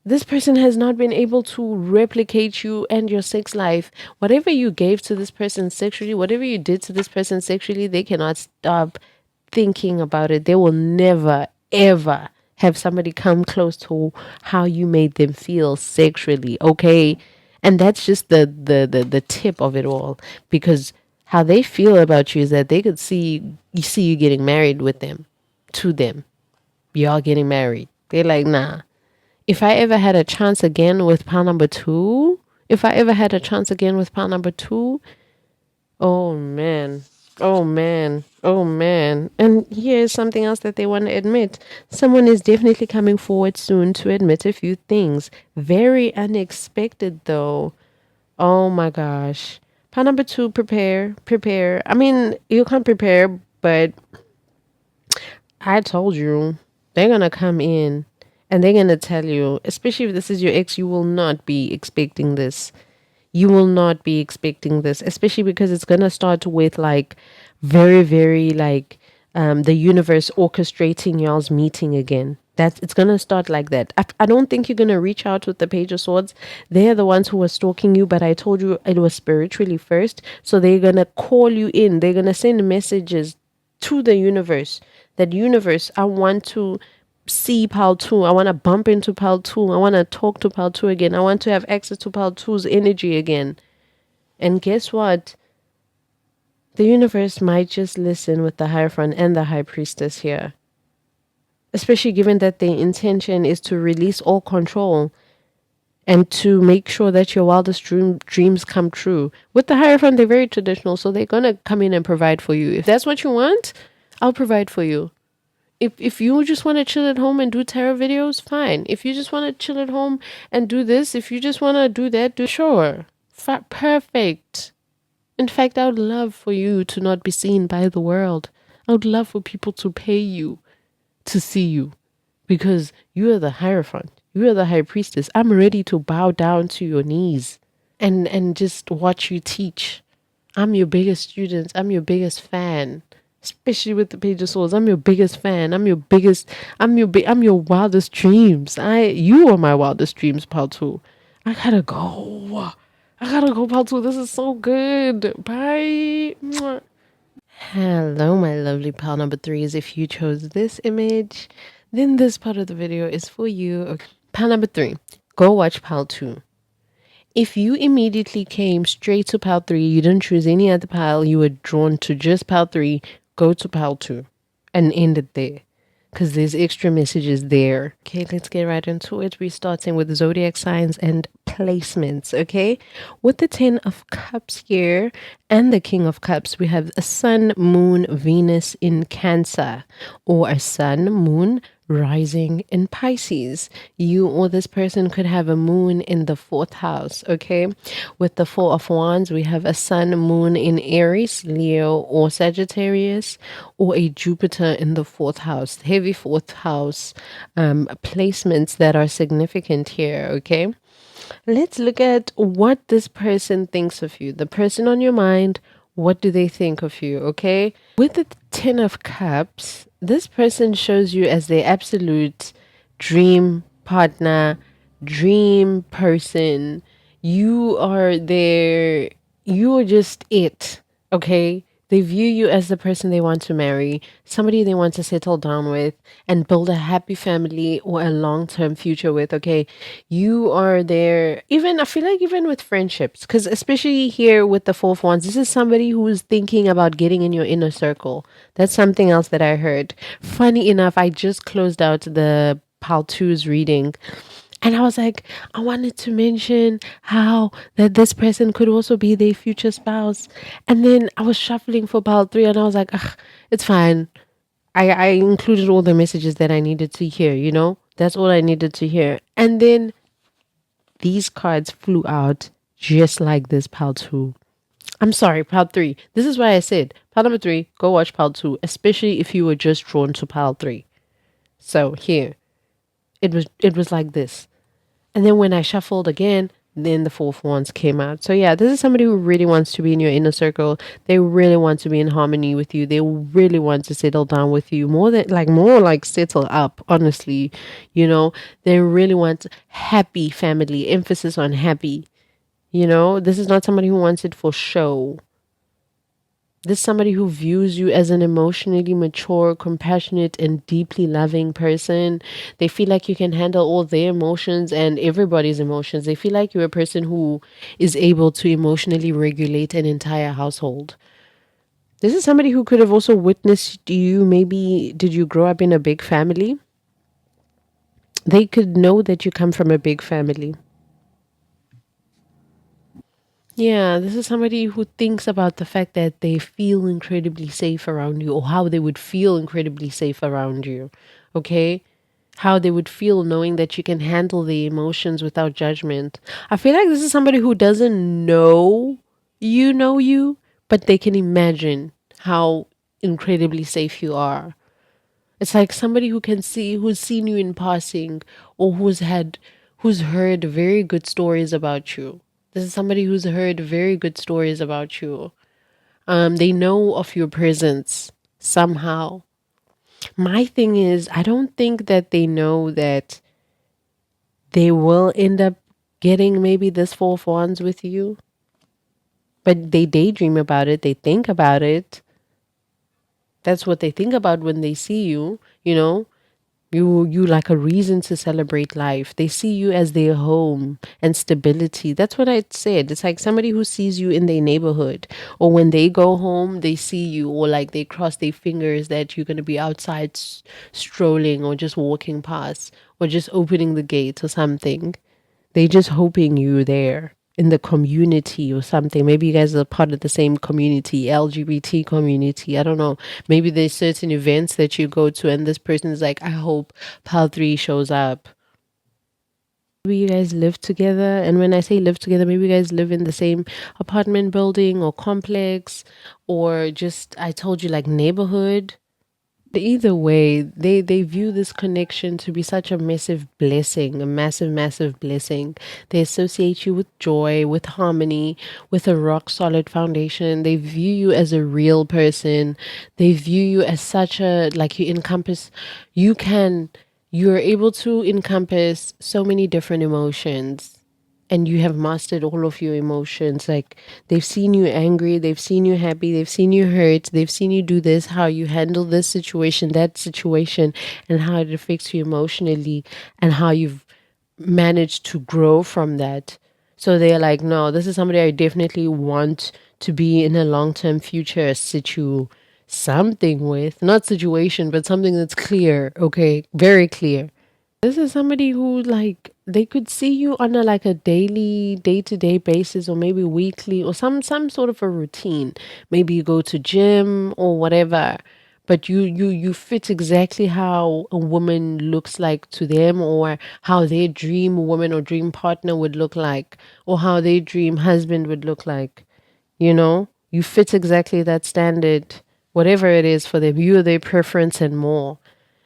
this person has not been able to replicate you and your sex life. Whatever you gave to this person sexually, whatever you did to this person sexually, they cannot stop thinking about it. They will never, ever have somebody come close to how you made them feel sexually. Okay. And that's just the tip of it all. Because how they feel about you is that they could see you getting married with them, to them. Y'all getting married. They're like, nah, if I ever had a chance again with pile number 2, if I ever had a chance again with pile number 2, oh man, oh man, oh man. And here's something else that they want to admit. Someone is definitely coming forward soon to admit a few things. Very unexpected though. Oh my gosh. Pile number 2, prepare. I mean, you can't prepare, but I told you, they're going to come in and they're going to tell you, especially if this is your ex, you will not be expecting this. You will not be expecting this, especially because it's going to start with like very, very like the universe orchestrating y'all's meeting again. It's gonna start like that. I don't think you're gonna reach out with the Page of Swords. They're the ones who were stalking you, but I told you it was spiritually first. So they're gonna call you in. They're gonna send messages to the universe. That universe, I want to see Pal 2. I want to bump into Pal 2. I want to talk to Pal 2 again. I want to have access to Pal 2's energy again. And guess what? The universe might just listen with the Hierophant and the High Priestess here. Especially given that the intention is to release all control and to make sure that your wildest dreams come true. With the Hierophant, they're very traditional, so they're going to come in and provide for you. If that's what you want, I'll provide for you. If you just want to chill at home and do tarot videos, fine. If you just want to chill at home and do this, if you just want to do that, sure. Perfect. In fact, I would love for you to not be seen by the world. I would love for people to pay you to see you because you are the Hierophant. You are the High Priestess. I'm ready to bow down to your knees and just watch you teach. I'm your biggest student. I'm your biggest fan. Especially with the Page of Swords. I'm your biggest fan. I'm your wildest dreams. You are my wildest dreams, Pal 2. I gotta go. Pal 2. This is so good. Bye. Mwah. Hello, my lovely pal number 3s. If you chose this image, then this part of the video is for you. Okay. Pal number 3, go watch pal 2. If you immediately came straight to pile 3, you didn't choose any other pile, you were drawn to just pile 3, go to pile 2 and end it there because there's extra messages there. Okay, let's get right into it. We're starting with zodiac signs and placements. Okay, with the 10 of Cups here and the King of Cups, we have a Sun, Moon, Venus in Cancer, or a Sun, Moon, rising in Pisces. You or this person could have a moon in the fourth house, okay? With the Four of Wands, we have a sun, moon in Aries, Leo, or Sagittarius, or a Jupiter in the fourth house. Heavy fourth house placements that are significant here, okay? Let's look at what this person thinks of you. The person on your mind, what do they think of you? Okay. With the Ten of Cups, this person shows you as their absolute dream partner, dream person. You are their, you are just it. Okay. They view you as the person they want to marry, somebody they want to settle down with and build a happy family or a long term future with. Okay. You are there. Even, I feel like, even with friendships, because especially here with the Fourth Wands, this is somebody who's thinking about getting in your inner circle. That's something else that I heard. Funny enough, I just closed out the Pal 2's reading. And I was like, I wanted to mention how that this person could also be their future spouse. And then I was shuffling for Pal 3 and I was like, ugh, it's fine. I included all the messages that I needed to hear, you know? That's all I needed to hear. And then these cards flew out just like this, Pal 2. I'm sorry, Pal 3. This is why I said, Pal number 3, go watch Pal 2, especially if you were just drawn to Pal 3. So here, it was like this. And then when I shuffled again, then the Fourth Wands came out. So yeah, this is somebody who really wants to be in your inner circle. They really want to be in harmony with you. They really want to settle down with you, more like settle up, honestly. You know, they really want happy family, emphasis on happy. You know, this is not somebody who wants it for show. This is somebody who views you as an emotionally mature, compassionate, and deeply loving person. They feel like you can handle all their emotions and everybody's emotions. They feel like you're a person who is able to emotionally regulate an entire household. This is somebody who could have also witnessed you. Maybe did you grow up in a big family? They could know that you come from a big family. Yeah, this is somebody who thinks about the fact that they feel incredibly safe around you, or how they would feel incredibly safe around you. Okay? How they would feel knowing that you can handle the emotions without judgment. I feel like this is somebody who doesn't know you, but they can imagine how incredibly safe you are. It's like somebody who can see, who's seen you in passing, or who's heard very good stories about you. This is somebody who's heard very good stories about you. They know of your presence somehow. My thing is, I don't think that they know that they will end up getting maybe this Four of Wands with you, but they daydream about it. They think about it. That's what they think about when they see you, you know. You like a reason to celebrate life. They see you as their home and stability. That's what I said. It's like somebody who sees you in their neighborhood, or when they go home, they see you, or like they cross their fingers that you're going to be outside strolling, or just walking past, or just opening the gate or something. They just hoping you're there in the community or something. Maybe you guys are part of the same community, LGBT community. I don't know. Maybe there's certain events that you go to and this person is like, I hope Pal 3 shows up. Maybe you guys live together. And when I say live together, maybe you guys live in the same apartment building or complex, or just, I told you, like neighborhood. Either way, they view this connection to be such a massive blessing, a massive, massive blessing. They associate you with joy, with harmony, with a rock solid foundation. They view you as a real person. They view you as such a, like, you're able to encompass so many different emotions, and you have mastered all of your emotions. Like, they've seen you angry, they've seen you happy, they've seen you hurt, they've seen you do this, how you handle this situation, that situation, and how it affects you emotionally, and how you've managed to grow from that. So they're like, no, this is somebody I definitely want to be in a long-term future something with, not situation, but something that's clear. Okay, very clear. This is somebody who, like, they could see you on a like a daily, day-to-day basis, or maybe weekly, or some sort of a routine. Maybe you go to gym or whatever. but you fit exactly how a woman looks like to them, or how their dream woman or dream partner would look like, or how their dream husband would look like. You fit exactly that standard, whatever it is for them. You are their preference and more.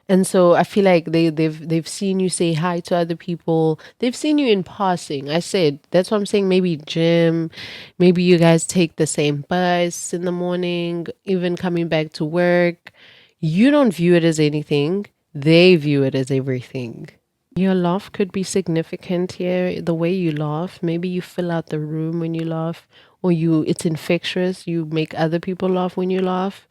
And so I feel like they've seen you say hi to other people. They've seen you in passing. I said that's what I'm saying. Maybe gym, maybe you guys take the same bus in the morning, even coming back to work. You don't view it as anything. They view it as everything. Your laugh could be significant here. The way you laugh, maybe you fill out the room when you laugh, or it's infectious. You make other people laugh when you laugh.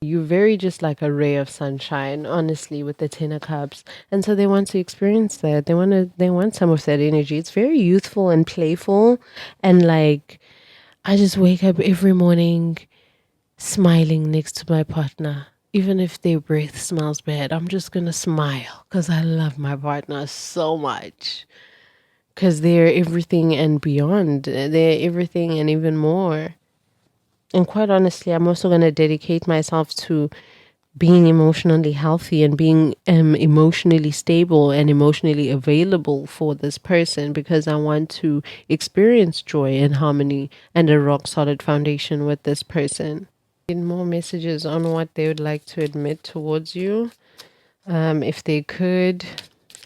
You're very just like a ray of sunshine, honestly, with the Ten of Cups. And so they want to experience that. They want some of that energy. It's very youthful and playful. And like, I just wake up every morning smiling next to my partner. Even if their breath smells bad, I'm just gonna smile because I love my partner so much. Because they're everything and beyond. They're everything and even more. And quite honestly, I'm also going to dedicate myself to being emotionally healthy and being emotionally stable and emotionally available for this person, because I want to experience joy and harmony and a rock solid foundation with this person. Get more messages on what they would like to admit towards you, if they could.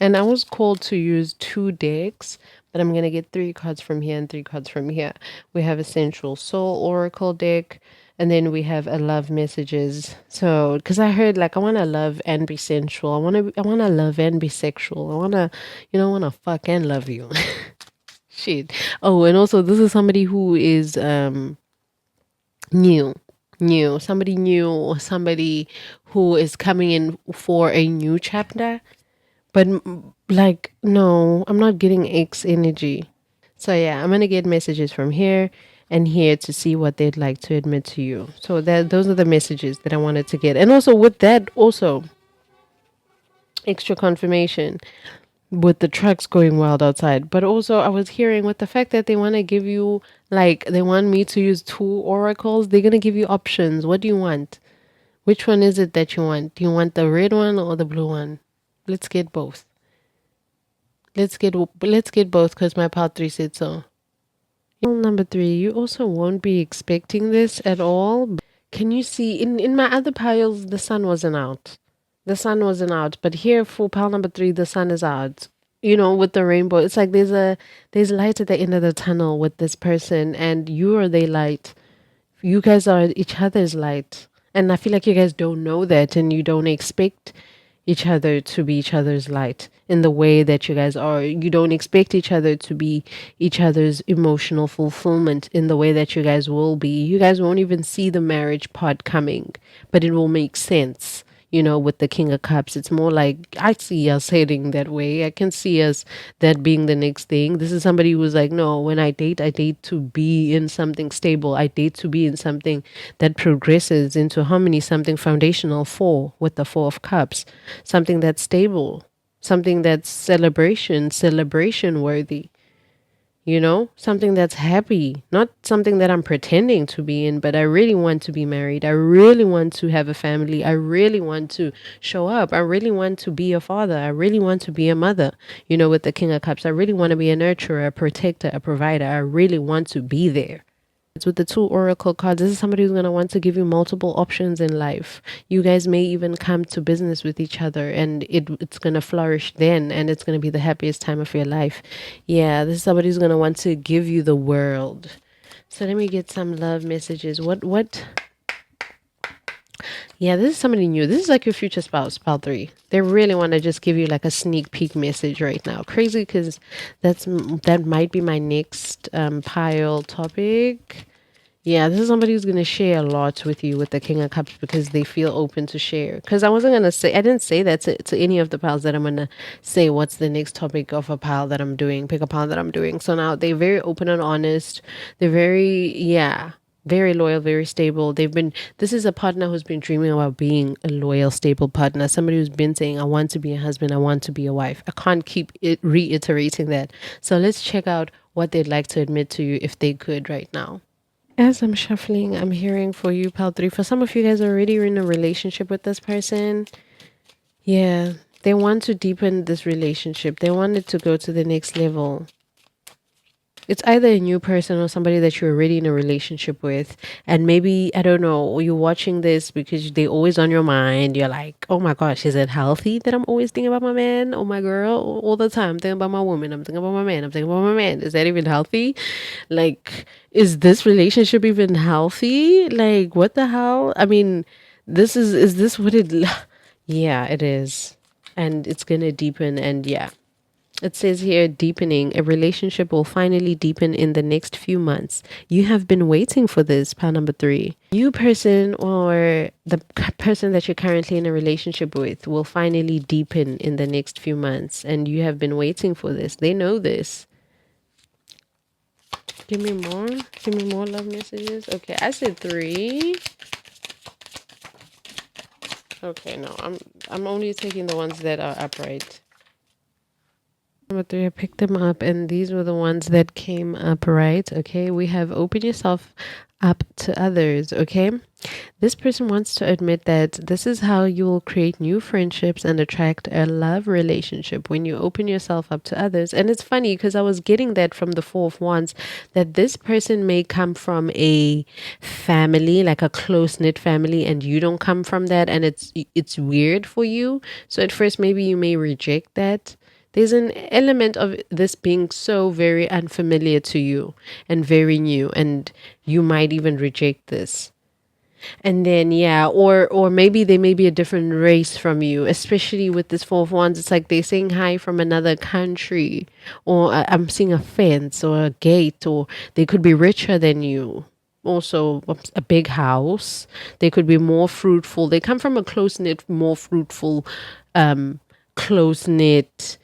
And I was called to use 2 decks, but I'm going to get 3 cards from here and 3 cards from here. We have a Sensual Soul Oracle deck, and then we have a Love Messages. So, because I heard like I want to love and be sensual. I want to love and be sexual. I want to fuck and love you. Shit. Oh, and also this is somebody who is new. Somebody new, or somebody who is coming in for a new chapter. But like, no, I'm not getting X energy. So yeah, I'm gonna get messages from here and here to see what they'd like to admit to you. So those are the messages that I wanted to get. And also with that, also extra confirmation with the trucks going wild outside. But also I was hearing with the fact that they want to give you, like, they want me to use 2 oracles. They're gonna give you options. What do you want? Which one is it that you want? Do you want the red one or the blue one? Let's get both. Let's get both, because my part 3 said so. Number 3, you also won't be expecting this at all. Can you see in my other piles the sun wasn't out. The sun wasn't out, but here for pile number 3 the sun is out. With the rainbow. It's like there's light at the end of the tunnel with this person, and you are their light. You guys are each other's light. And I feel like you guys don't know that, and you don't expect each other to be each other's light in the way that you guys are. You don't expect each other to be each other's emotional fulfillment in the way that you guys will be. You guys won't even see the marriage part coming, but it will make sense. With the King of Cups, it's more like I see us heading that way. I can see us that being the next thing. This is somebody who's like, no, when I date to be in something stable. I date to be in something that progresses into harmony, something foundational with the Four of Cups, something that's stable, something that's celebration worthy. Something that's happy, not something that I'm pretending to be in, but I really want to be married. I really want to have a family. I really want to show up. I really want to be a father. I really want to be a mother, with the King of Cups. I really want to be a nurturer, a protector, a provider. I really want to be there. With the 2 oracle cards, this is somebody who's going to want to give you multiple options in life. You guys may even come to business with each other, and it's going to flourish then, and it's going to be the happiest time of your life. Yeah, this is somebody who's going to want to give you the world. So let me get some love messages. What? Yeah, this is somebody new. This is like your future spouse, pile 3. They really want to just give you like a sneak peek message right now. Crazy, because that might be my next pile topic. Yeah, this is somebody who's going to share a lot with you with the King of Cups, because they feel open to share. Because I didn't say that to any of the piles that I'm going to say what's the next topic of a pile that I'm doing, pick a pile that I'm doing. So now they're very open and honest. They're very loyal, very stable. This is a partner who's been dreaming about being a loyal, stable partner. Somebody who's been saying, I want to be a husband, I want to be a wife. I can't keep reiterating that. So let's check out what they'd like to admit to you if they could right now. As I'm shuffling, I'm hearing for you, pile 3. For some of you guys already are in a relationship with this person. Yeah, they want to deepen this relationship. They want it to go to the next level. It's either a new person or somebody that you're already in a relationship with. And maybe, I don't know, you're watching this because they're always on your mind. You're like, oh my gosh, is it healthy that I'm always thinking about my man or my girl all the time? I'm thinking about my woman. I'm thinking about my man. I'm thinking about my man. Is that even healthy? Like, is this relationship even healthy? Like, what the hell? I mean, is this what it, yeah, it is. And it's going to deepen. And yeah. It says here, deepening. A relationship will finally deepen in the next few months. You have been waiting for this, pile number 3. You person or the person that you're currently in a relationship with will finally deepen in the next few months. And you have been waiting for this. They know this. Give me more. Give me more love messages. Okay, I said 3. Okay, no, I'm only taking the ones that are upright. Number 3, I picked them up, and these were the ones that came up, right? Okay, we have open yourself up to others, okay? This person wants to admit that this is how you will create new friendships and attract a love relationship when you open yourself up to others. And it's funny because I was getting that from the 4 of Wands, that this person may come from a family, like a close-knit family, and you don't come from that, and it's weird for you. So at first, maybe you may reject that. There's an element of this being so very unfamiliar to you and very new, and you might even reject this. And then, yeah, or maybe they may be a different race from you, especially with this 4 of Wands. It's like they're saying hi from another country, or I'm seeing a fence or a gate, or they could be richer than you. Also, a big house. They could be more fruitful. They come from a close-knit, more fruitful, close-knit,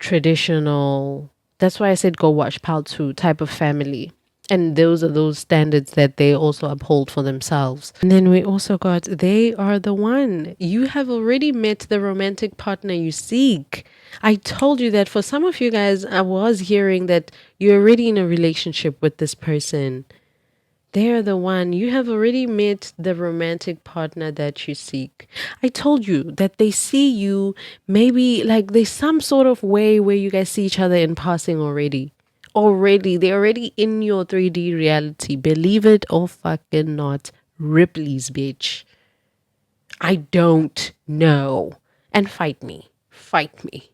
traditional. That's why I said go watch pile 2 type of family. And those are those standards that they also uphold for themselves. And then we also got, they are the one. You have already met the romantic partner you seek. I told you that for some of you guys, I was hearing that you're already in a relationship with this person. They're the one. You have already met the romantic partner that you seek. I told you that they see you, maybe like there's some sort of way where you guys see each other in passing already. They're already in your 3D reality. Believe it or fucking not. Ripley's bitch. I don't know. And fight me. Fight me.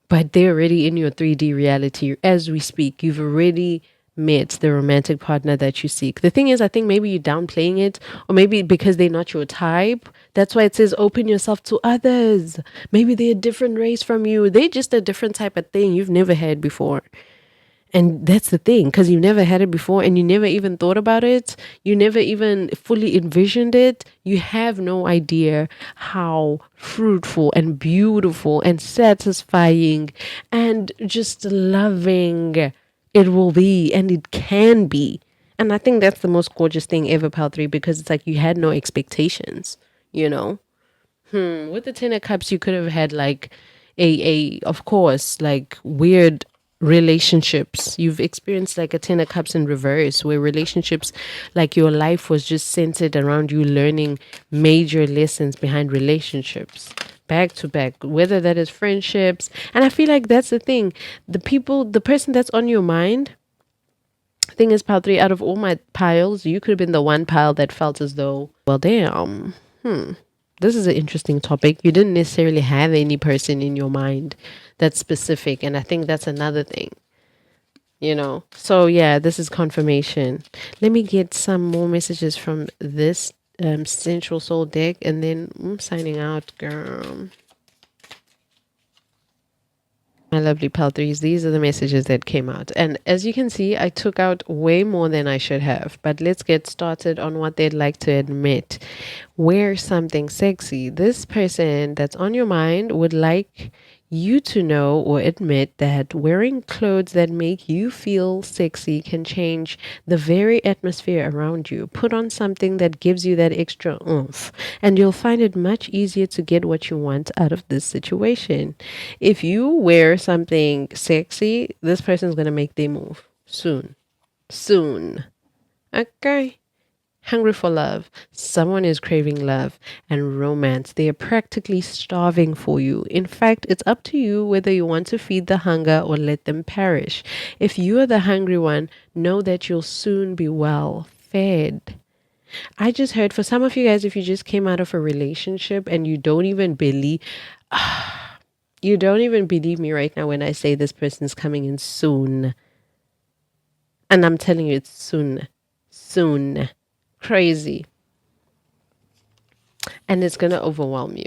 But they're already in your 3D reality as we speak. You've already met the romantic partner that you seek. The thing is, I think maybe you're downplaying it, or maybe because they're not your type. That's why it says open yourself to others. Maybe they're a different race from you. They're just a different type of thing you've never had before. And that's the thing, because you never had it before and you never even thought about it. You never even fully envisioned it. You have no idea how fruitful and beautiful and satisfying and just loving it will be, and it can be. And I think that's the most gorgeous thing ever, pal 3, because it's like you had no expectations, you know? With the 10 of cups, you could have had like of course, like weird relationships. You've experienced like a 10 of cups in reverse, where relationships, like your life was just centered around you learning major lessons behind relationships back to back, whether that is friendships. And I feel like that's the thing. The person that's on your mind, thing is, pile 3, out of all my piles, you could have been the one pile that felt as though, well, damn, this is an interesting topic. You didn't necessarily have any person in your mind that's specific. And I think that's another thing, you know? So yeah, this is confirmation. Let me get some more messages from this Central Soul deck, and then I'm signing out, girl. My lovely pal threes, these are the messages that came out. And as you can see, I took out way more than I should have. But let's get started on what they'd like to admit. Wear something sexy. This person that's on your mind would like you to know or admit that wearing clothes that make you feel sexy can change the very atmosphere around you. Put on something that gives you that extra oomph, and you'll find it much easier to get what you want out of this situation. If you wear something sexy, this person's going to make their move soon. Soon. Okay. Hungry for love. Someone is craving love and romance. They are practically starving for you. In fact, it's up to you whether you want to feed the hunger or let them perish. If you are the hungry one, know that you'll soon be well fed. I just heard for some of you guys, if you just came out of a relationship and you don't even believe me right now when I say this person's coming in soon. And I'm telling you, it's soon. Soon. Crazy. And it's going to overwhelm you.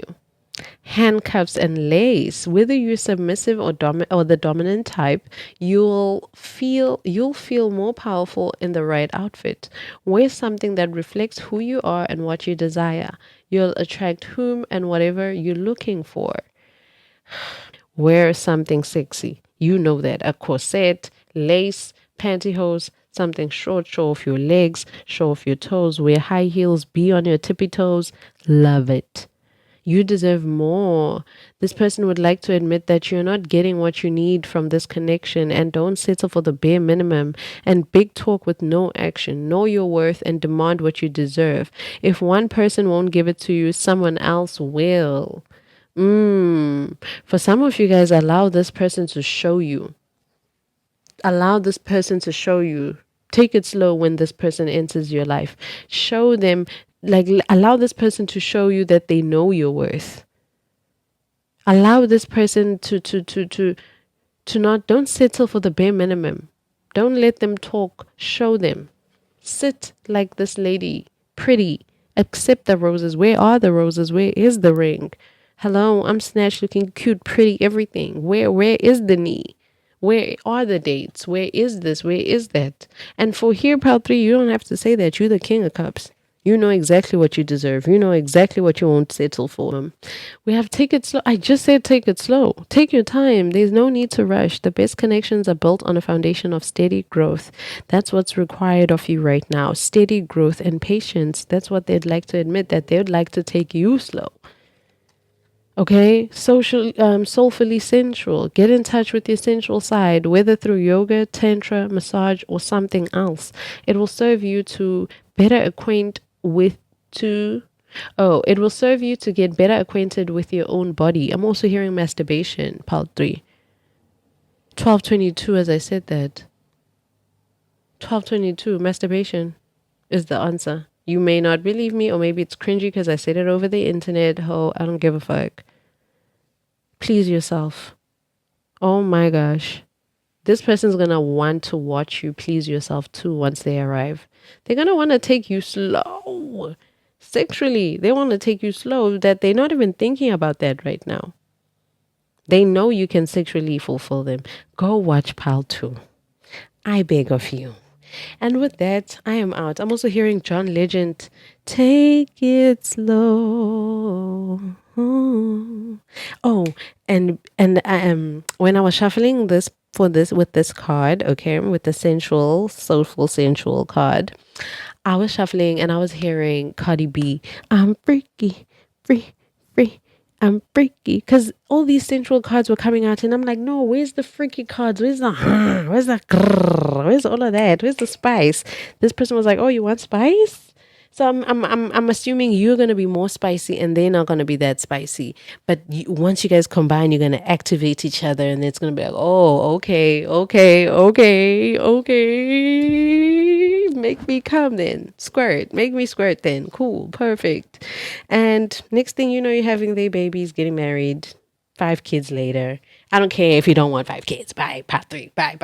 Handcuffs and lace. Whether you're submissive or the dominant type, you'll feel more powerful in the right outfit. Wear something that reflects who you are and what you desire. You'll attract whom and whatever you're looking for. Wear something sexy. You know that. A corset, lace, pantyhose, something short, show off your legs, show off your toes, wear high heels, be on your tippy toes. Love it. You deserve more. This person would like to admit that you're not getting what you need from this connection, and don't settle for the bare minimum and big talk with no action. Know your worth and demand what you deserve. If one person won't give it to you, someone else will. For some of you guys, allow this person to show you. Allow this person to show you. Take it slow when this person enters your life. Show them, allow this person to show you that they know your worth. Allow this person to not, don't settle for the bare minimum. Don't let them talk. Show them. Sit like this lady, pretty. Accept the roses. Where are the roses? Where is the ring? Hello, I'm snatched, looking cute, pretty, everything. Where is the knee? Where are the dates? Where is this? Where is that? And for here, pile 3, you don't have to say that. You're the king of cups. You know exactly what you deserve. You know exactly what you won't settle for. We have take it slow. I just said take it slow. Take your time. There's no need to rush. The best connections are built on a foundation of steady growth. That's what's required of you right now. Steady growth and patience. That's what they'd like to admit, that they'd like to take you slow. Okay, soulfully sensual. Get in touch with your sensual side, whether through yoga, tantra, massage, or something else. It will serve you to it will serve you to get better acquainted with your own body. I'm also hearing masturbation, part 3. 1222, as I said that. 1222, masturbation is the answer. You may not believe me, or maybe it's cringy because I said it over the internet. Oh, I don't give a fuck. Please yourself. Oh my gosh. This person's going to want to watch you please yourself too once they arrive. They're going to want to take you slow. Sexually, they want to take you slow, that they're not even thinking about that right now. They know you can sexually fulfill them. Go watch Pile 2. I beg of you. And with that, I am out. I'm also hearing John Legend. Take it slow. Oh, and when I was shuffling with this card, okay, with the sensual, soulful, sensual card, I was shuffling and I was hearing Cardi B. I'm freaky, free. I'm freaky, because all these sensual cards were coming out, and I'm like, no, where's the freaky cards? Where's the where's the grrr? Where's all of that? Where's the spice? This person was like, oh, you want spice? So I'm assuming you're gonna be more spicy, and they're not gonna be that spicy. But once you guys combine, you're gonna activate each other, and it's gonna be like, oh, okay. Make me come then. Squirt. Make me squirt then. Cool. Perfect. And next thing you know, you're having their babies, getting married, 5 kids later. I don't care if you don't want 5 kids. Bye. Part 3. Bye.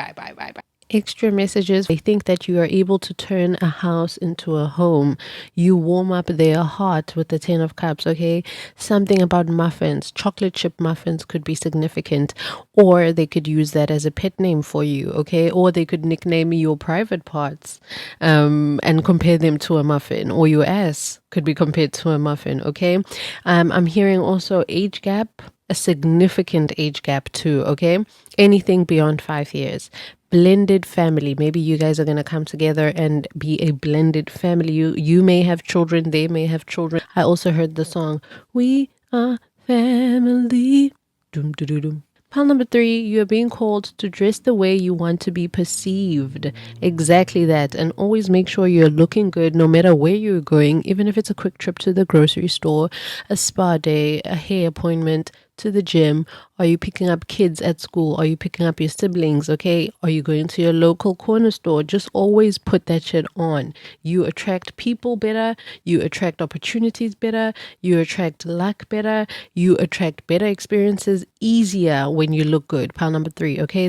Extra messages. They think that you are able to turn a house into a home. You warm up their heart with the 10 of cups, okay? Something about muffins. Chocolate chip muffins could be significant, or they could use that as a pet name for you, okay? Or they could nickname your private parts and compare them to a muffin, or your ass could be compared to a muffin, okay? I'm hearing also age gap, a significant age gap too, okay? Anything beyond 5 years. Blended family. Maybe you guys are going to come together and be a blended family. You may have children, they may have children. I also heard the song, We Are Family. Doom, doom, doom, doom. Pile number 3, you are being called to dress the way you want to be perceived. Exactly that. And always make sure you're looking good no matter where you're going, even if it's a quick trip to the grocery store, a spa day, a hair appointment, to the gym. Are you picking up kids at school? Are you picking up your siblings? Okay. Are you going to your local corner store? Just always put that shit on. You attract people better. You attract opportunities better. You attract luck better. You attract better experiences easier when you look good. Pile number 3. Okay.